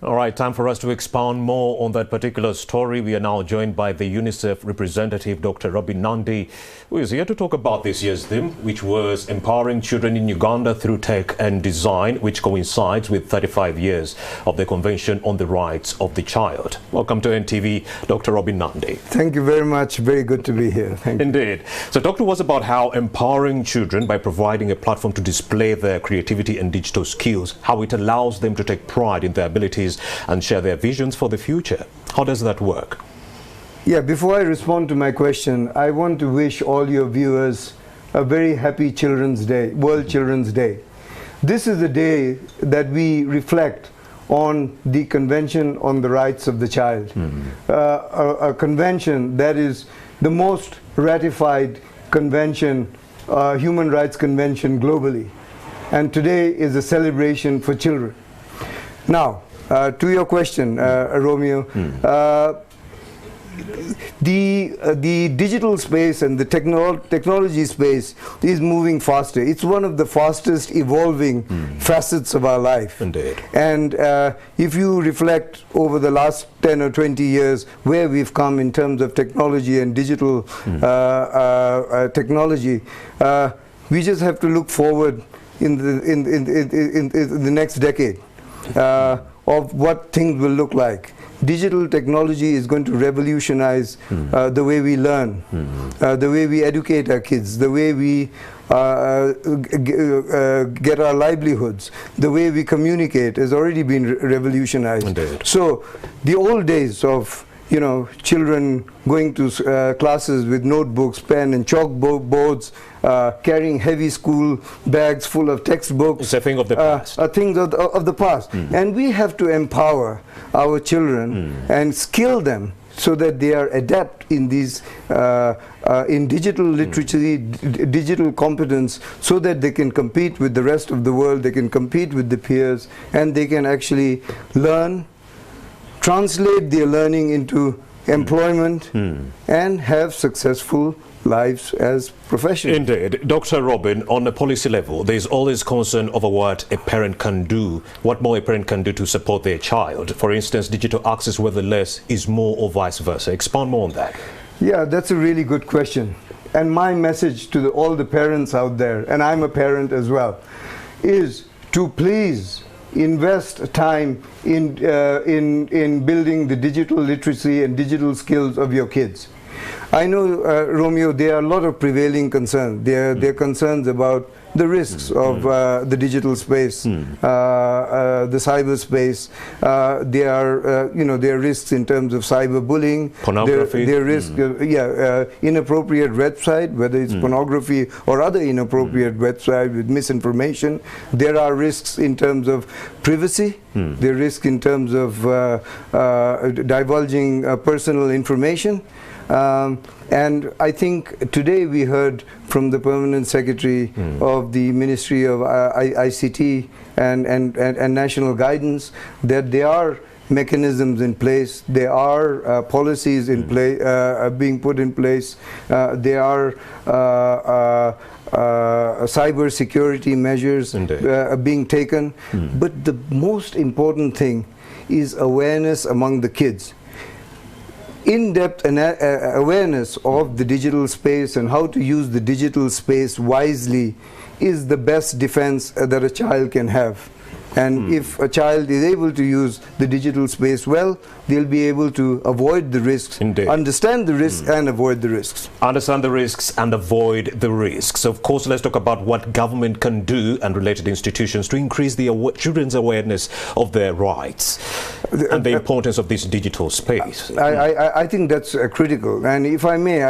All right, time for us to expound more on that particular story. We are now joined by the UNICEF representative, Dr. Nandy, who is here to talk about this year's theme, which was empowering children in Uganda through tech and design, which coincides with 35 years of the Convention on the Rights of the Child. Welcome to NTV, Dr. Nandy. Thank you very much. Very good to be here. Thank you. Indeed. So, Doctor, was about how empowering children by providing a platform to display their creativity and digital skills, how it allows them to take pride in their abilities and share their visions for the future. How does that work? Yeah, before I respond to my question, I want to wish all your viewers a very happy Children's Day, World Children's Day. This is a day that we reflect on the Convention on the Rights of the Child, a convention that is the most ratified convention, human rights convention globally. And today is a celebration for children. Now, to your question, Romeo, the digital space and the technology space is moving faster. It's one of the fastest evolving facets of our life. Indeed. And if you reflect over the last 10 or 20 years where we've come in terms of technology and digital technology, we just have to look forward in the next decade. Of what things will look like. Digital technology is going to revolutionize the way we learn, the way we educate our kids, the way we get our livelihoods, the way we communicate has already been revolutionized. Indeed. So the old days of children going to classes with notebooks, pen and chalkboards, carrying heavy school bags full of textbooks. It's a thing of the past. A thing of the past. And we have to empower our children and skill them so that they are adept in these in digital literacy, digital competence, so that they can compete with the rest of the world, they can compete with the peers, and they can actually learn, translate their learning into employment and have successful lives as professionals. Indeed. Dr. Robin, on a policy level, there's always concern over what a parent can do, what more a parent can do to support their child. For instance, digital access, whether less is more or vice versa. Expound more on that. Yeah, that's a really good question. And my message to all the parents out there, and I'm a parent as well, is to please invest time in building the digital literacy and digital skills of your kids. I know, Romeo, there are a lot of prevailing concerns. There are concerns about the risks of the digital space, the cyberspace. There are risks in terms of cyberbullying. Pornography. There are risks, inappropriate website, whether it's pornography or other inappropriate website with misinformation. There are risks in terms of privacy. There are risks in terms of divulging personal information. And I think today we heard from the Permanent Secretary of the Ministry of ICT and National Guidance that there are mechanisms in place, there are policies in place, being put in place, there are cyber security measures being taken. But the most important thing is awareness among the kids. In-depth awareness of the digital space and how to use the digital space wisely is the best defense that a child can have. And if a child is able to use the digital space well, they'll be able to avoid the risks, understand the risks and avoid the risks. Understand the risks and avoid the risks. Of course, let's talk about what government can do and related institutions to increase the children's awareness of their rights and the importance of this digital space. I think that's critical. And if I may,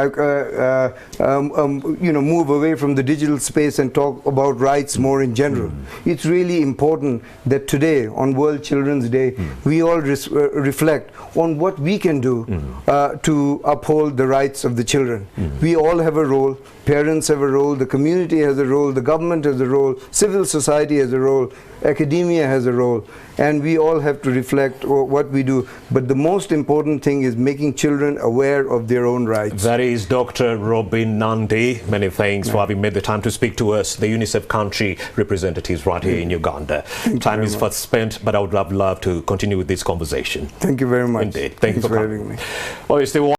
move away from the digital space and talk about rights more in general. It's really important that today, on World Children's Day, we all reflect on what we can do to uphold the rights of the children. We all have a role. Parents have a role, the community has a role, the government has a role, civil society has a role, academia has a role, and we all have to reflect what we do. But the most important thing is making children aware of their own rights. That is Dr. Robin Nandy. Many thanks for having made the time to speak to us, the UNICEF Country Representatives right here in Uganda. Time is fast spent, but I would love to continue with this conversation. Thank you very much. Indeed. Thank you for having me. Well,